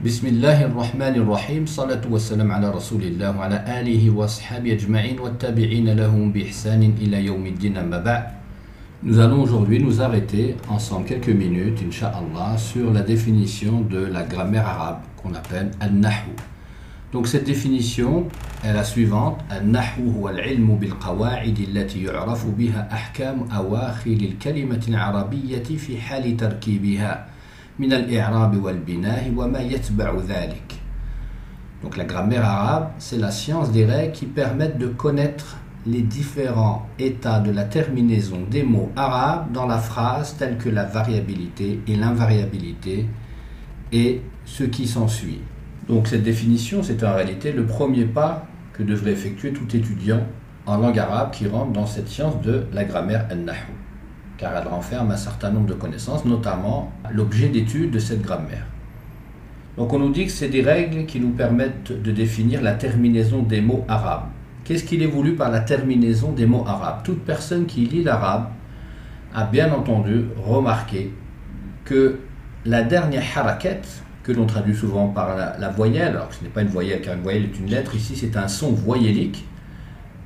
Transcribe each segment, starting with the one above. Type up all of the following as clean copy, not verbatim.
بسم الله الرحمن الرحيم صلاة والسلام على رسول الله وعلى آله وصحبه أجمعين والتابعين لهم بإحسان إلى يوم الدين أما بعد. Nous allons aujourd'hui nous arrêter ensemble quelques minutes, Inch'Allah, sur la définition de la grammaire arabe qu'on appelle al-Nahwu. Donc cette définition est la suivante: al-Nahwu huwa al-ilmu bil-qawa'id allati yu'rafu biha ahkam awakhir al-kalimah al-arabiyyah fi hal tarkibiha min al-i'rab wal-bina' wa ma yatba'u dhalik. Donc la grammaire arabe, c'est la science des règles qui permettent de connaître les différents états de la terminaison des mots arabes dans la phrase, tels que la variabilité et l'invariabilité et ce qui s'ensuit. Donc cette définition, c'est en réalité le premier pas que devrait effectuer tout étudiant en langue arabe qui rentre dans cette science de la grammaire al-Nahwu, car elle renferme un certain nombre de connaissances, notamment l'objet d'étude de cette grammaire. Donc on nous dit que c'est des règles qui nous permettent de définir la terminaison des mots arabes. Qu'est-ce qu'il est voulu par la terminaison des mots arabes? Toute personne qui lit l'arabe a bien entendu remarqué que la dernière harakat, que l'on traduit souvent par la voyelle, alors que ce n'est pas une voyelle car une voyelle est une lettre, ici c'est un son voyellique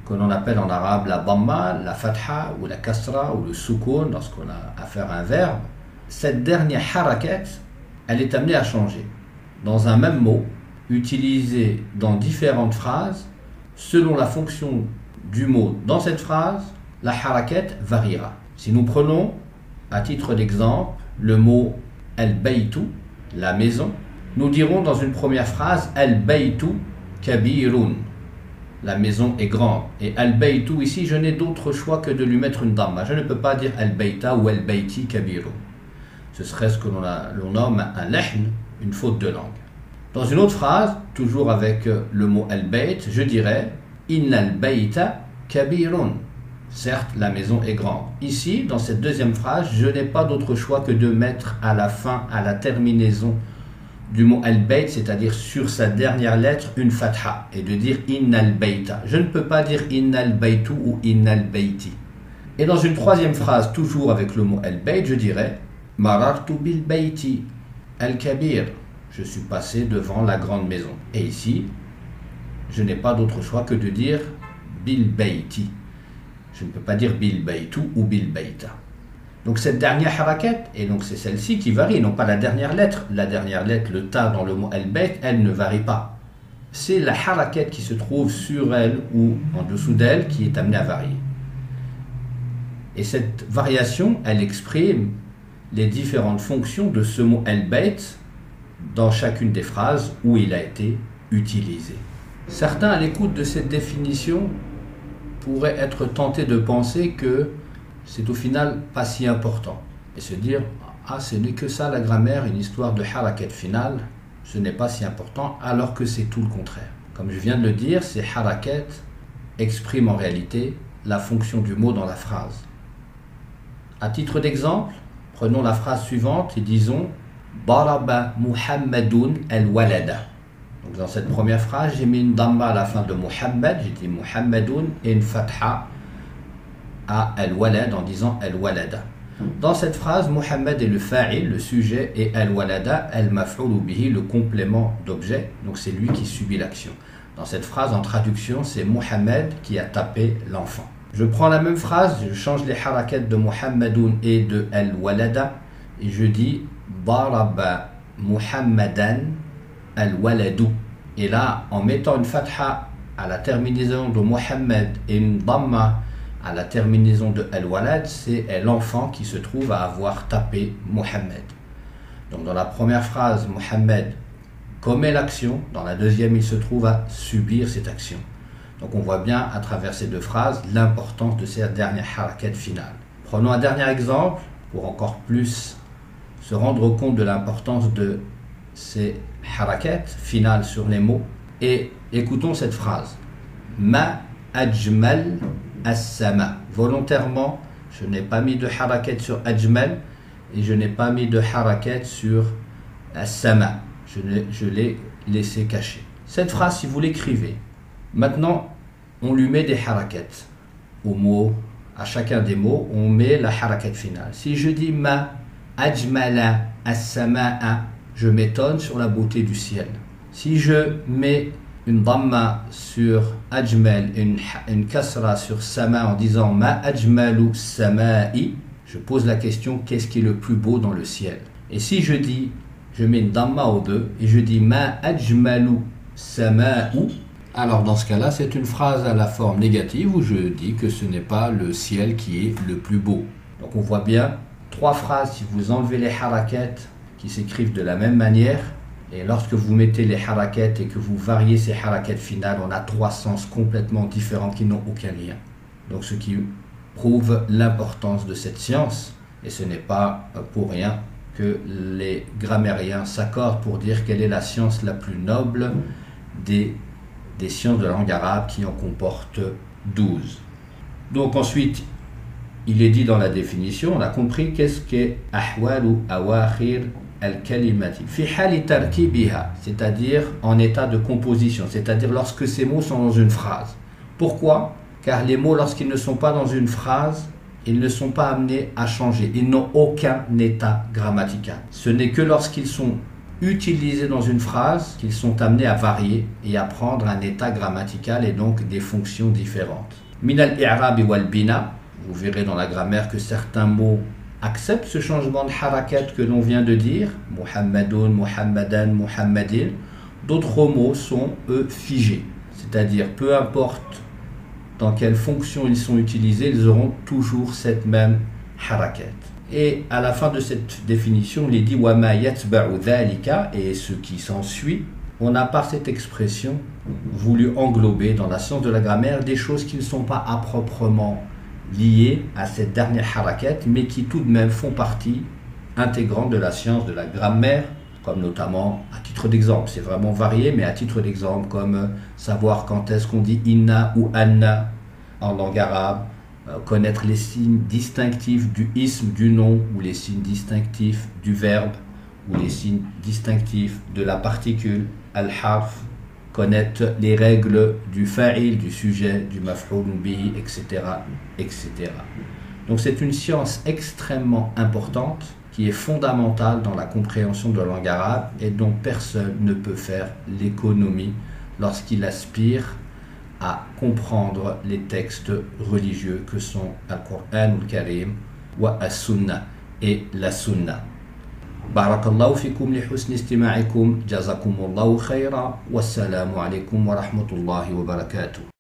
que l'on appelle en arabe la dhamma, la fatha ou la kasra ou le soukoun lorsqu'on a affaire à un verbe. Cette dernière harakat, elle est amenée à changer. Dans un même mot, utilisé dans différentes phrases, selon la fonction du mot dans cette phrase, la harakat variera. Si nous prenons, à titre d'exemple, le mot al-baytu, la maison, nous dirons dans une première phrase al-baytu kabirun, la maison est grande. Et al-baytu, ici, je n'ai d'autre choix que de lui mettre une dhamma. Je ne peux pas dire al-bayta ou al-bayti kabirun. Ce serait ce que l'on nomme un lahn, une faute de langue. Dans une autre phrase, toujours avec le mot al-bayt, je dirais inna al-bayta kabirun. Certes, la maison est grande. Ici, dans cette deuxième phrase, je n'ai pas d'autre choix que de mettre à la fin, à la terminaison du mot al-bayt, c'est-à-dire sur sa dernière lettre, une fatha, et de dire inna al-bayta. Je ne peux pas dire inna al-baytu ou inna al-bayti. Et dans une troisième phrase, toujours avec le mot al-bayt, je dirais marartu bil-bayti al-kabir. Je suis passé devant la grande maison. Et ici, je n'ai pas d'autre choix que de dire bil-bayti. Je ne peux pas dire bil-baytu ou bil-bayta. Donc cette dernière harakat, et donc c'est celle-ci qui varie, non pas la dernière lettre. La dernière lettre, le ta dans le mot al-bayt, elle ne varie pas. C'est la harakat qui se trouve sur elle ou en dessous d'elle qui est amenée à varier. Et cette variation, elle exprime les différentes fonctions de ce mot al-bayt dans chacune des phrases où il a été utilisé. Certains, à l'écoute de cette définition, pourraient être tentés de penser que c'est au final pas si important et se dire ah, ce n'est que ça la grammaire, une histoire de harakat finale, ce n'est pas si important, alors que c'est tout le contraire. Comme je viens de le dire, ces harakat expriment en réalité la fonction du mot dans la phrase. À titre d'exemple, prenons la phrase suivante et disons Daraba Muhammadun al-walada. Donc dans cette première phrase, j'ai mis une dhamma à la fin de Muhammad, j'ai dit Muhammadun et une fatha à al-walad en disant al-walada. Dans cette phrase, Muhammad est le fa'il, le sujet, et al-walada, al-maf'ul bihi, le complément d'objet, donc c'est lui qui subit l'action. Dans cette phrase, en traduction, c'est Muhammad qui a tapé l'enfant. Je prends la même phrase, je change les harakat de Muhammadun et de al-walada, et je dis Daraba Muhammadan al-waladu. Et là, en mettant une fatha à la terminaison de Muhammad et une dhamma à la terminaison de al-walad, c'est l'enfant qui se trouve à avoir tapé Muhammad. Donc dans la première phrase, Muhammad commet l'action, dans la deuxième, il se trouve à subir cette action. Donc on voit bien à travers ces deux phrases l'importance de cette dernière harakat finale. Prenons un dernier exemple pour encore plus se rendre compte de l'importance de ces harakat finales sur les mots, et écoutons cette phrase Ma ajmal as-sama. Volontairement, je n'ai pas mis de harakat sur ajmal et je n'ai pas mis de harakat sur as-sama. Je l'ai laissé caché. Cette phrase, si vous l'écrivez, maintenant on lui met des harakat au mot, à chacun des mots, on met la harakat finale. Si je dis Ma ajmala as-samaa, je m'étonne sur la beauté du ciel. Si je mets une dhamma sur ajmal et une kasra sur sama en disant ma ajmalu sama'i, je pose la question qu'est-ce qui est le plus beau dans le ciel. Et si je dis, je mets une dhamma aux deux et je dis ma ajmalu sama'u, alors dans ce cas-là c'est une phrase à la forme négative où je dis que ce n'est pas le ciel qui est le plus beau. Donc on voit bien 3 phrases, si vous enlevez les harakat qui s'écrivent de la même manière, et lorsque vous mettez les harakat et que vous variez ces harakat finales, on a 3 sens complètement différents qui n'ont aucun lien. Donc ce qui prouve l'importance de cette science, et ce n'est pas pour rien que les grammairiens s'accordent pour dire quelle est la science la plus noble des sciences de la langue arabe qui en comporte 12. Donc ensuite, il est dit dans la définition, on a compris qu'est-ce qu'est ahwalu awakhir al-kalimati fi hali tarkibiha, c'est-à-dire en état de composition, c'est-à-dire lorsque ces mots sont dans une phrase. Pourquoi ? Car les mots, lorsqu'ils ne sont pas dans une phrase, ils ne sont pas amenés à changer, ils n'ont aucun état grammatical. Ce n'est que lorsqu'ils sont utilisés dans une phrase qu'ils sont amenés à varier et à prendre un état grammatical et donc des fonctions différentes. Min al-i'rab wal bina, vous verrez dans la grammaire que certains mots acceptent ce changement de harakat que l'on vient de dire, Muhammadun, Muhammadan, Muhammadin. D'autres mots sont, eux, figés, c'est-à-dire peu importe dans quelle fonction ils sont utilisés, ils auront toujours cette même harakat. Et à la fin de cette définition, il est dit وَمَا يَتْبَعُ ذَلِكَ, et ce qui s'ensuit, on a par cette expression voulu englober dans la science de la grammaire des choses qui ne sont pas à proprement liées à cette dernière harakat, mais qui tout de même font partie intégrante de la science de la grammaire, comme notamment, à titre d'exemple, c'est vraiment varié, mais à titre d'exemple, comme savoir quand est-ce qu'on dit inna ou anna en langue arabe, connaître les signes distinctifs du ism, du nom, ou les signes distinctifs du verbe, ou les signes distinctifs de la particule, al-harf, connaître les règles du fa'il, du sujet, du maf'oul bihi, etc., etc. Donc c'est une science extrêmement importante qui est fondamentale dans la compréhension de la langue arabe et dont personne ne peut faire l'économie lorsqu'il aspire à comprendre les textes religieux que sont Al-Qur'an al-Karim wa as-Sunnah et la Sunnah. Barakallahu fikum li husni istima'ikum, jazakumullahu khayra, wassalamu alaykum wa rahmatullahi wa barakatuh.